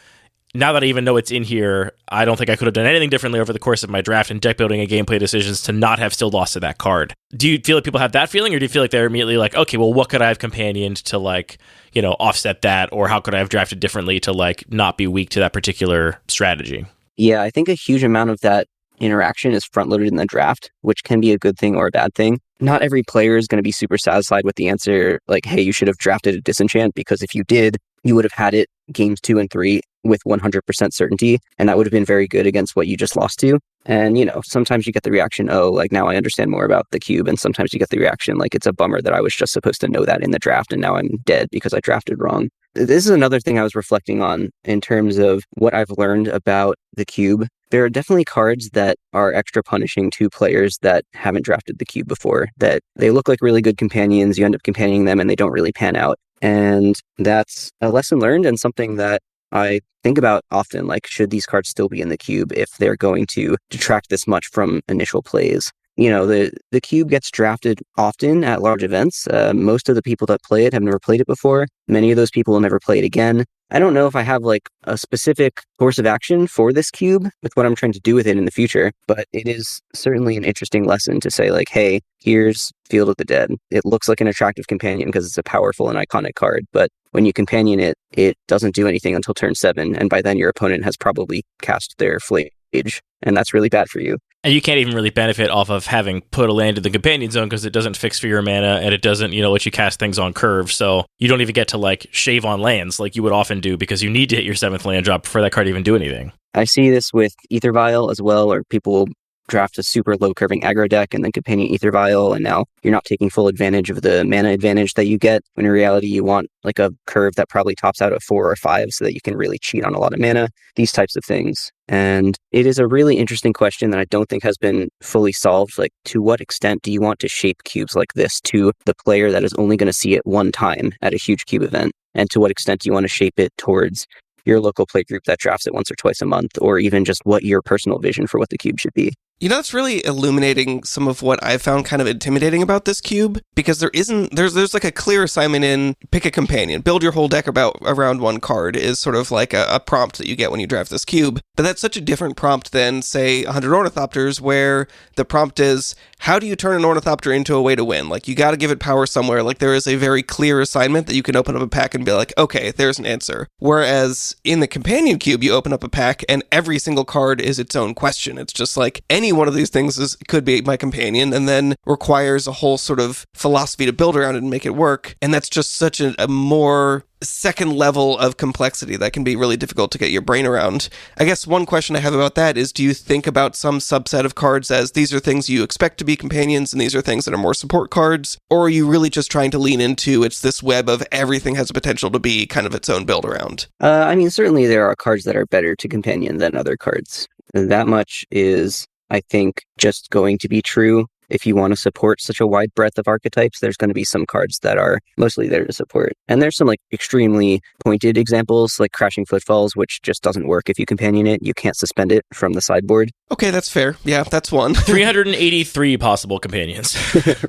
[SPEAKER 1] now that I even know it's in here, I don't think I could have done anything differently over the course of my draft and deck building and gameplay decisions to not have still lost to that card. Do you feel like people have that feeling, or do you feel like they're immediately like, okay, well, what could I have companioned to offset that, or how could I have drafted differently to not be weak to that particular strategy?
[SPEAKER 3] Yeah, I think a huge amount of that interaction is front-loaded in the draft, which can be a good thing or a bad thing. Not every player is going to be super satisfied with the answer, like, hey, you should have drafted a disenchant, because if you did, you would have had it games 2 and 3 with 100% certainty, and that would have been very good against what you just lost to. And, sometimes you get the reaction, oh, like now I understand more about the cube. And sometimes you get the reaction, like it's a bummer that I was just supposed to know that in the draft and now I'm dead because I drafted wrong. This is another thing I was reflecting on in terms of what I've learned about the cube. There are definitely cards that are extra punishing to players that haven't drafted the cube before, that they look like really good companions, you end up companioning them and they don't really pan out. And that's a lesson learned and something that I think about often, like, should these cards still be in the cube if they're going to detract this much from initial plays? The cube gets drafted often at large events. Most of the people that play it have never played it before. Many of those people will never play it again. I don't know if I have like a specific course of action for this cube with what I'm trying to do with it in the future, but it is certainly an interesting lesson to say like, hey, here's Field of the Dead. It looks like an attractive companion because it's a powerful and iconic card, but when you companion it, it doesn't do anything until turn 7, and by then your opponent has probably cast their Flage, and that's really bad for you.
[SPEAKER 1] And you can't even really benefit off of having put a land in the companion zone because it doesn't fix for your mana and it doesn't, let you cast things on curve. So you don't even get to like shave on lands like you would often do because you need to hit your 7th land drop before that card to even do anything.
[SPEAKER 3] I see this with Ether Vial as well, where people will draft a super low curving aggro deck and then companion Ether Vial, and now you're not taking full advantage of the mana advantage that you get, when in reality you want like a curve that probably tops out at 4 or 5 so that you can really cheat on a lot of mana, these types of things. And it is a really interesting question that I don't think has been fully solved. Like, to what extent do you want to shape cubes like this to the player that is only going to see it one time at a huge cube event? And to what extent do you want to shape it towards your local play group that drafts it once or twice a month, or even just what your personal vision for what the cube should be?
[SPEAKER 2] It's really illuminating some of what I found kind of intimidating about this cube, because there's like a clear assignment in pick a companion, build your whole deck around one card is sort of like a prompt that you get when you draft this cube. But that's such a different prompt than, say, 100 Ornithopters, where the prompt is, how do you turn an Ornithopter into a way to win? Like, you got to give it power somewhere. Like, there is a very clear assignment that you can open up a pack and be like, okay, there's an answer. Whereas in the companion cube, you open up a pack and every single card is its own question. It's just like, any one of these things could be my companion, and then requires a whole sort of philosophy to build around it and make it work. And that's just such a more second level of complexity that can be really difficult to get your brain around. I guess one question I have about that is, do you think about some subset of cards as these are things you expect to be companions and these are things that are more support cards? Or are you really just trying to lean into it's this web of everything has a potential to be kind of its own build around?
[SPEAKER 3] Certainly there are cards that are better to companion than other cards. That much is, I think, just going to be true. If you want to support such a wide breadth of archetypes, there's going to be some cards that are mostly there to support. And there's some like extremely pointed examples, like Crashing Footfalls, which just doesn't work if you companion it. You can't suspend it from the sideboard.
[SPEAKER 2] Okay, that's fair. Yeah, that's one.
[SPEAKER 1] 383 possible companions.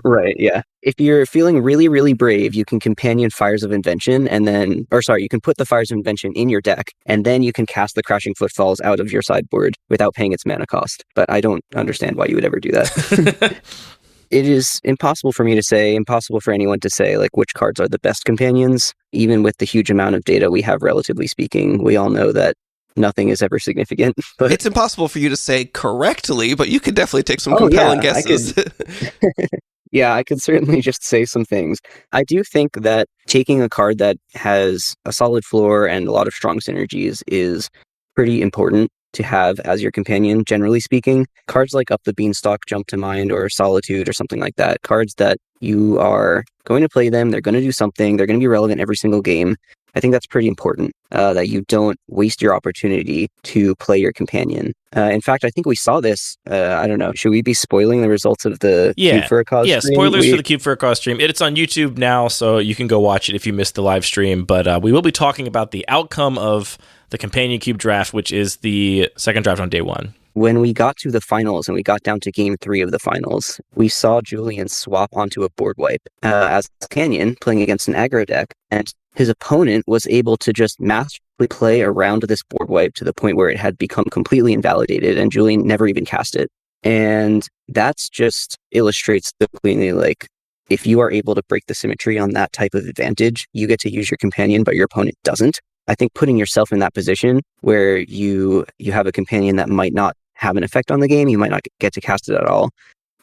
[SPEAKER 3] Right, yeah. If you're feeling really, really brave, you can companion Fires of Invention you can put the Fires of Invention in your deck, and then you can cast the Crashing Footfalls out of your sideboard without paying its mana cost. But I don't understand why you would ever do that. It is impossible for anyone to say, like, which cards are the best companions. Even with the huge amount of data we have, relatively speaking, we all know that nothing is ever significant. But
[SPEAKER 2] it's impossible for you to say correctly, but you could definitely take some compelling guesses.
[SPEAKER 3] Yeah, I could certainly just say some things. I do think that taking a card that has a solid floor and a lot of strong synergies is pretty important to have as your companion, generally speaking. Cards like Up the Beanstalk jump to mind, or Solitude or something like that. Cards that you are going to play them, they're going to do something, they're going to be relevant every single game. I think that's pretty important, that you don't waste your opportunity to play your companion. In fact, I think we saw this, I don't know, should we be spoiling the results of the Cube for a Cause stream?
[SPEAKER 1] Yeah, spoilers for the Cube for a Cause stream. It's on YouTube now, so you can go watch it if you missed the live stream, but we will be talking about the outcome of the companion cube draft, which is the second draft on day 1.
[SPEAKER 3] When we got to the finals and we got down to game 3 of the finals, we saw Julian swap onto a board wipe as Canyon playing against an aggro deck, and his opponent was able to just masterfully play around this board wipe to the point where it had become completely invalidated, and Julian never even cast it. And that's just illustrates clearly, like, if you are able to break the symmetry on that type of advantage, you get to use your companion, but your opponent doesn't. I think putting yourself in that position where you have a companion that might not have an effect on the game, you might not get to cast it at all,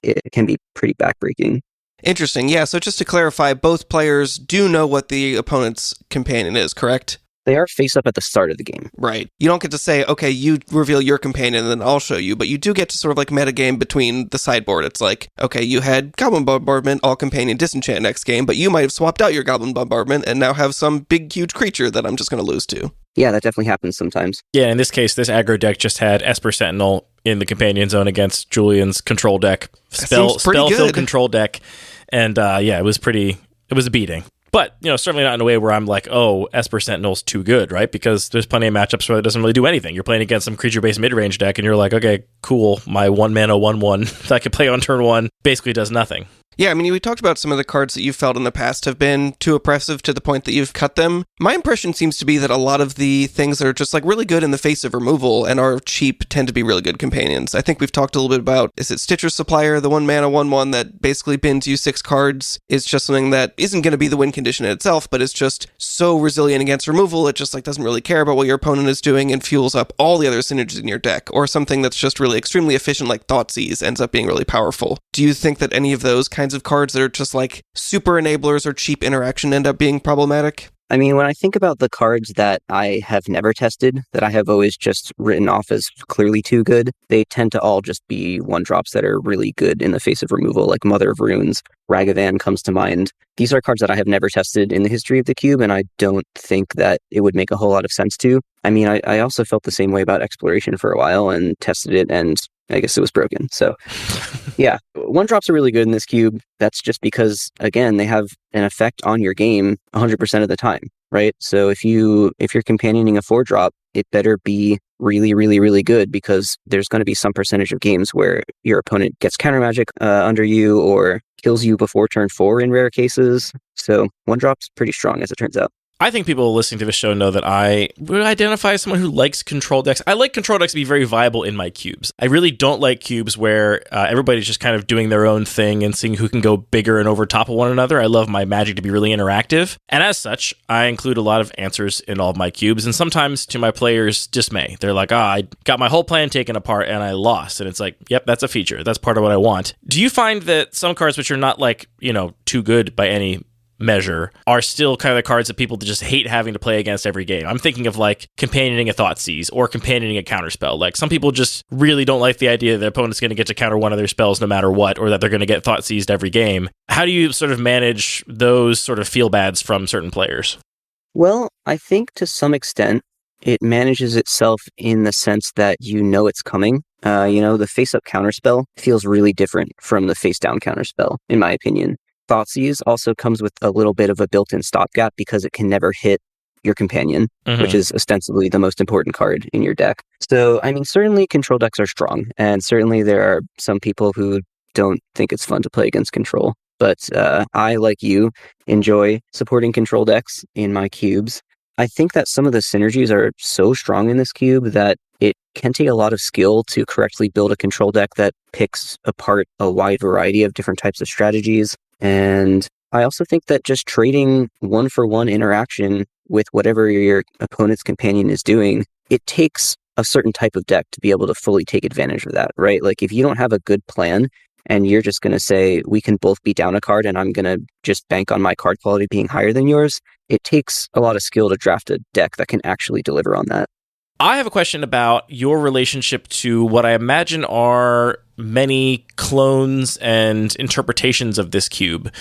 [SPEAKER 3] it can be pretty backbreaking.
[SPEAKER 2] Interesting. Yeah, so just to clarify, both players do know what the opponent's companion is, correct?
[SPEAKER 3] They are face up at the start of the game.
[SPEAKER 2] Right. You don't get to say, okay, you reveal your companion and then I'll show you, but you do get to sort of like metagame between the sideboard. It's like, okay, you had Goblin Bombardment, all companion disenchant next game, but you might have swapped out your Goblin Bombardment and now have some big, huge creature that I'm just going to lose to.
[SPEAKER 3] Yeah, that definitely happens sometimes.
[SPEAKER 1] Yeah, in this case, this aggro deck just had Esper Sentinel in the companion zone against Julian's control deck, spell-filled control deck, and it was a beating. But, certainly not in a way where I'm like, oh, Esper Sentinel's too good, right? Because there's plenty of matchups where it doesn't really do anything. You're playing against some creature-based mid-range deck, and you're like, okay, cool, my 1-mana 1/1 that I could play on turn 1 basically does nothing.
[SPEAKER 2] Yeah, I mean, we talked about some of the cards that you've felt in the past have been too oppressive to the point that you've cut them. My impression seems to be that a lot of the things that are just like really good in the face of removal and are cheap tend to be really good companions. I think we've talked a little bit about, is it Stitcher Supplier, the 1-mana 1/1 that basically bins you 6 cards, is just something that isn't going to be the win condition in itself, but it's just so resilient against removal, it just like doesn't really care about what your opponent is doing and fuels up all the other synergies in your deck. Or something that's just really extremely efficient like Thoughtseize ends up being really powerful. Do you think that any of those kinds of cards that are just like super enablers or cheap interaction end up being problematic?
[SPEAKER 3] I mean, when I think about the cards that I have never tested, that I have always just written off as clearly too good, they tend to all just be 1-drops that are really good in the face of removal, like Mother of Runes, Ragavan comes to mind. These are cards that I have never tested in the history of the cube, and I don't think that it would make a whole lot of sense to. I mean, I also felt the same way about Exploration for a while and tested it, and I guess it was broken. So, yeah, 1-drops are really good in this cube. That's just because, again, they have an effect on your game 100% of the time, right? So if you're companioning a 4-drop, it better be really, really, really good, because there's going to be some percentage of games where your opponent gets counter magic under you or kills you before turn 4 in rare cases. So 1-drop's pretty strong, as it turns out.
[SPEAKER 1] I think people listening to the show know that I would identify as someone who likes control decks. I like control decks to be very viable in my cubes. I really don't like cubes where everybody's just kind of doing their own thing and seeing who can go bigger and over top of one another. I love my Magic to be really interactive. And as such, I include a lot of answers in all of my cubes. And sometimes to my players' dismay, they're like, I got my whole plan taken apart and I lost. And it's like, yep, that's a feature. That's part of what I want. Do you find that some cards which are not like, too good by any measure are still kind of the cards that people just hate having to play against every game? I'm thinking of like companioning a Thoughtseize or companioning a counterspell. Like some people just really don't like the idea that their opponent's going to get to counter one of their spells no matter what, or that they're going to get Thoughtseized every game. How do you sort of manage those sort of feel bads from certain players?
[SPEAKER 3] Well, I think to some extent it manages itself in the sense that it's coming. The face-up counterspell feels really different from the face-down counterspell, in my opinion. Thoughtseize also comes with a little bit of a built-in stopgap because it can never hit your companion, which is ostensibly the most important card in your deck. So, I mean, certainly control decks are strong, and certainly there are some people who don't think it's fun to play against control. But I, like you, enjoy supporting control decks in my cubes. I think that some of the synergies are so strong in this cube that it can take a lot of skill to correctly build a control deck that picks apart a wide variety of different types of strategies. And I also think that just trading 1-for-1 interaction with whatever your opponent's companion is doing, it takes a certain type of deck to be able to fully take advantage of that, right? Like if you don't have a good plan and you're just going to say, we can both be down a card and I'm going to just bank on my card quality being higher than yours, it takes a lot of skill to draft a deck that can actually deliver on that.
[SPEAKER 1] I have a question about your relationship to what I imagine are many clones and interpretations of this cube.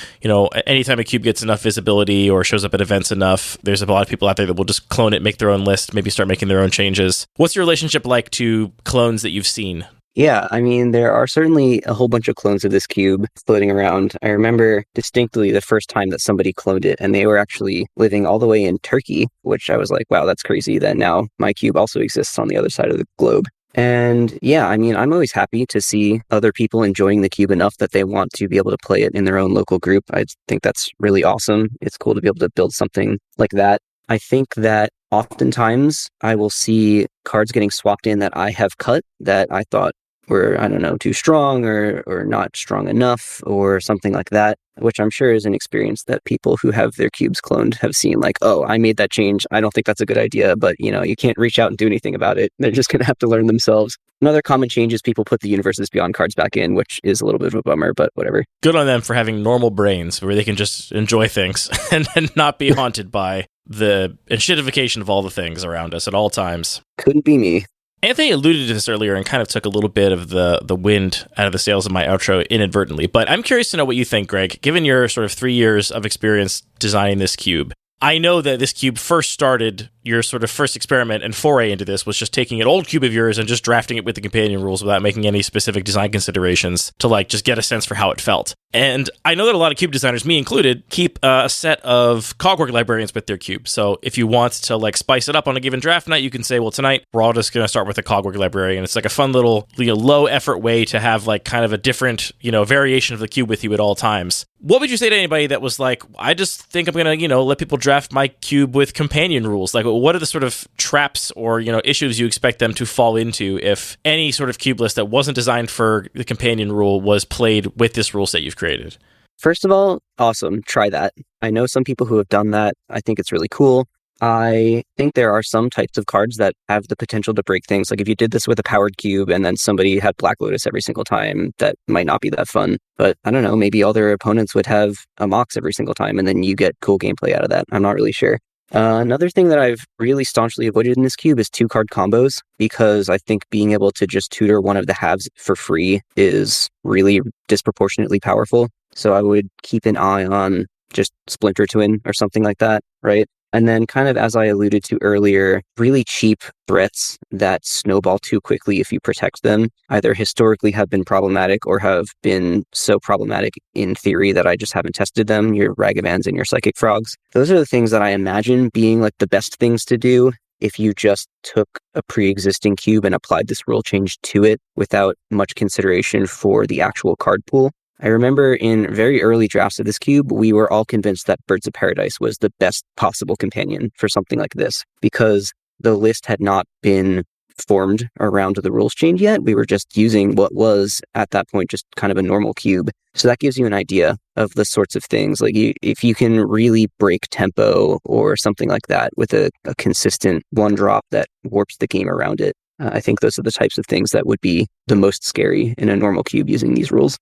[SPEAKER 1] Anytime a cube gets enough visibility or shows up at events enough, there's a lot of people out there that will just clone it, make their own list, maybe start making their own changes. What's your relationship like to clones that you've seen?
[SPEAKER 3] Yeah, I mean, there are certainly a whole bunch of clones of this cube floating around. I remember distinctly the first time that somebody cloned it, and they were actually living all the way in Turkey, which I was like, wow, that's crazy that now my cube also exists on the other side of the globe. And yeah, I mean, I'm always happy to see other people enjoying the cube enough that they want to be able to play it in their own local group. I think that's really awesome. It's cool to be able to build something like that. I think that oftentimes I will see cards getting swapped in that I have cut that I thought were, I don't know, too strong or not strong enough or something like that, which I'm sure is an experience that people who have their cubes cloned have seen, like, oh, I made that change. I don't think that's a good idea, but you can't reach out and do anything about it. They're just going to have to learn themselves. Another common change is people put the Universes Beyond cards back in, which is a little bit of a bummer, but whatever.
[SPEAKER 1] Good on them for having normal brains where they can just enjoy things and not be haunted by the enshittification of all the things around us at all times.
[SPEAKER 3] Couldn't be me.
[SPEAKER 1] Anthony alluded to this earlier and kind of took a little bit of the wind out of the sails of my outro inadvertently, but I'm curious to know what you think, Greg, given your sort of 3 years of experience designing this cube. I know that this cube first started, your sort of first experiment and foray into this was just taking an old cube of yours and just drafting it with the companion rules without making any specific design considerations to like just get a sense for how it felt. And I know that a lot of cube designers, me included, keep a set of cogwork librarians with their cube. So if you want to like spice it up on a given draft night, you can say, well, tonight we're all just going to start with a cogwork librarian. It's like a fun little low effort way to have like kind of a different, variation of the cube with you at all times. What would you say to anybody that was like, I just think I'm going to, let people draft my cube with companion rules? Like, what are the sort of traps or, issues you expect them to fall into if any sort of cube list that wasn't designed for the companion rule was played with this rule set you've created?
[SPEAKER 3] First of all, awesome. Try that. I know some people who have done that. I think it's really cool. I think there are some types of cards that have the potential to break things. Like if you did this with a powered cube and then somebody had Black Lotus every single time, that might not be that fun. But I don't know, maybe all their opponents would have a Mox every single time and then you get cool gameplay out of that. I'm not really sure. Another thing that I've really staunchly avoided in this cube is 2-card combos, because I think being able to just tutor one of the halves for free is really disproportionately powerful. So I would keep an eye on just Splinter Twin or something like that, right? And then kind of as I alluded to earlier, really cheap threats that snowball too quickly if you protect them, either historically have been problematic or have been so problematic in theory that I just haven't tested them, your Ragavans and your Psychic Frogs. Those are the things that I imagine being like the best things to do if you just took a pre-existing cube and applied this rule change to it without much consideration for the actual card pool. I remember in very early drafts of this cube, we were all convinced that Birds of Paradise was the best possible companion for something like this, because the list had not been formed around the rules change yet. We were just using what was, at that point, just kind of a normal cube. So that gives you an idea of the sorts of things. Like if you can really break tempo or something like that with a consistent one drop that warps the game around it, I think those are the types of things that would be the most scary in a normal cube using these rules.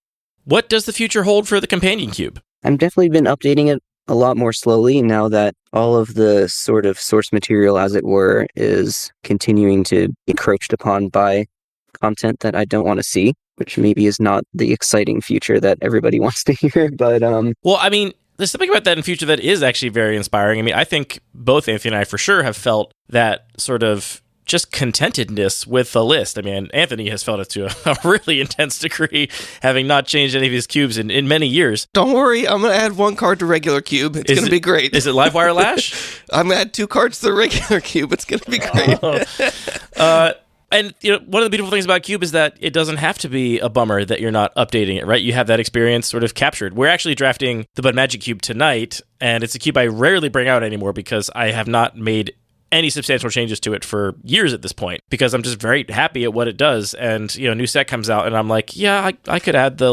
[SPEAKER 1] What does the future hold for the companion cube?
[SPEAKER 3] I've definitely been updating it a lot more slowly now that all of the sort of source material, as it were, is continuing to be encroached upon by content that I don't want to see, which maybe is not the exciting future that everybody wants to hear. But
[SPEAKER 1] well, I mean, there's something about that in future that is actually very inspiring. I mean, I think both Anthony and I for sure have felt that sort of just contentedness with the list. I mean, Anthony has felt it to a really intense degree, having not changed any of his cubes in many years.
[SPEAKER 2] Don't worry, I'm going to add 1 card to regular cube. It's going to be great.
[SPEAKER 1] Is it Livewire Lash?
[SPEAKER 2] I'm going to add 2 cards to the regular cube. It's going to be great.
[SPEAKER 1] And one of the beautiful things about Cube is that it doesn't have to be a bummer that you're not updating it, right? You have that experience sort of captured. We're actually drafting the Bud Magic Cube tonight, and it's a cube I rarely bring out anymore because I have not made any substantial changes to it for years at this point, because I'm just very happy at what it does. And, a new set comes out and I'm like, yeah, I could add the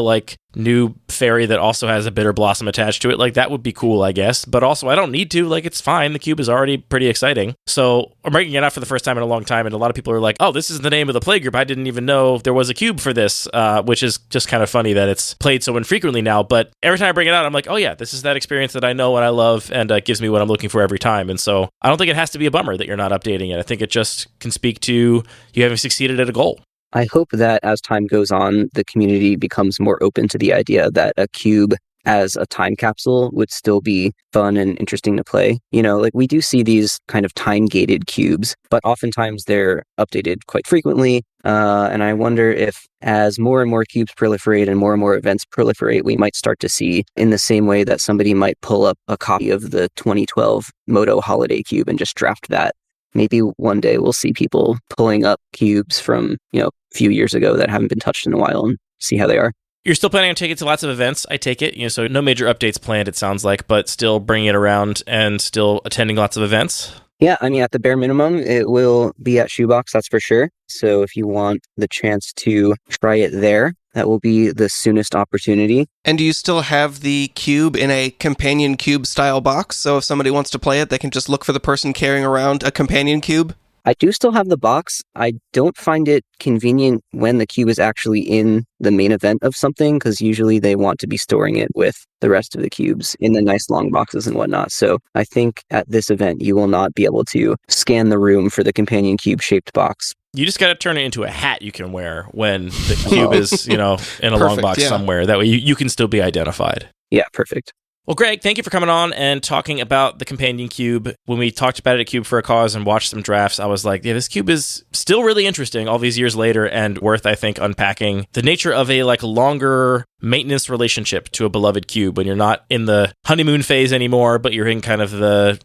[SPEAKER 1] new fairy that also has a bitter blossom attached to it. Like, that would be cool, I guess. But also I don't need to, it's fine. The cube is already pretty exciting. So I'm breaking it out for the first time in a long time. And a lot of people are like, oh, this is the name of the play group. I didn't even know there was a cube for this, which is just kind of funny that it's played so infrequently now. But every time I bring it out, I'm like, oh yeah, this is that experience that I know and I love, and gives me what I'm looking for every time. And so I don't think it has to be a bummer that you're not updating it. I think it just can speak to you having succeeded at a goal.
[SPEAKER 3] I hope that as time goes on, the community becomes more open to the idea that a cube as a time capsule would still be fun and interesting to play. We do see these kind of time-gated cubes, but oftentimes they're updated quite frequently. And I wonder if as more and more cubes proliferate and more events proliferate, we might start to see, in the same way that somebody might pull up a copy of the 2012 Moto Holiday Cube and just draft that. Maybe one day we'll see people pulling up cubes from, a few years ago that haven't been touched in a while and see how they are.
[SPEAKER 1] You're still planning on taking it to lots of events, I take it. So no major updates planned, it sounds like, but still bringing it around and still attending lots of events?
[SPEAKER 3] Yeah, I mean, at the bare minimum, it will be at Shoebox, that's for sure. So if you want the chance to try it there, that will be the soonest opportunity.
[SPEAKER 2] And do you still have the cube in a companion cube style box? So if somebody wants to play it, they can just look for the person carrying around a companion cube?
[SPEAKER 3] I do still have the box. I don't find it convenient when the cube is actually in the main event of something, because usually they want to be storing it with the rest of the cubes in the nice long boxes and whatnot. So I think at this event, you will not be able to scan the room for the companion cube shaped box.
[SPEAKER 1] You just got to turn it into a hat you can wear when the cube is, in a long box somewhere. That way you can still be identified.
[SPEAKER 3] Yeah, perfect.
[SPEAKER 1] Well, Greg, thank you for coming on and talking about the companion cube. When we talked about it at Cube for a Cause and watched some drafts, I was like, yeah, this cube is still really interesting all these years later and worth, I think, unpacking the nature of a longer maintenance relationship to a beloved cube when you're not in the honeymoon phase anymore, but you're in kind of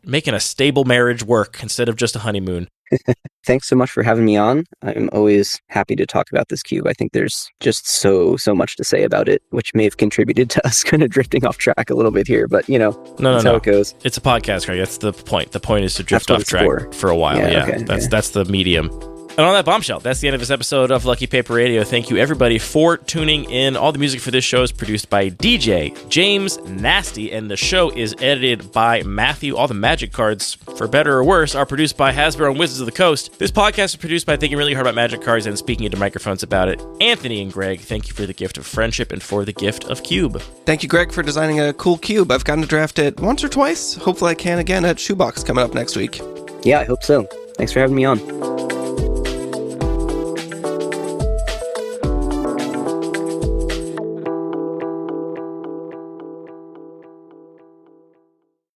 [SPEAKER 1] making a stable marriage work instead of just a honeymoon.
[SPEAKER 3] Thanks so much for having me on. I'm always happy to talk about this cube. I think there's just so much to say about it, which may have contributed to us kind of drifting off track a little bit here, but that's how it goes.
[SPEAKER 1] It's a podcast, Greg. That's the point. The point is to drift off track for a while. Yeah, okay, that's the medium. And on that bombshell, that's the end of this episode of Lucky Paper Radio. Thank you, everybody, for tuning in. All the music for this show is produced by DJ James Nasty, and the show is edited by Matthew. All the magic cards, for better or worse, are produced by Hasbro and Wizards of the Coast. This podcast is produced by thinking really hard about magic cards and speaking into microphones about it. Anthony and Greg, thank you for the gift of friendship and for the gift of Cube.
[SPEAKER 2] Thank you, Greg, for designing a cool cube. I've gotten to draft it once or twice. Hopefully I can again at Shoebox coming up next week.
[SPEAKER 3] Yeah, I hope so. Thanks for having me on.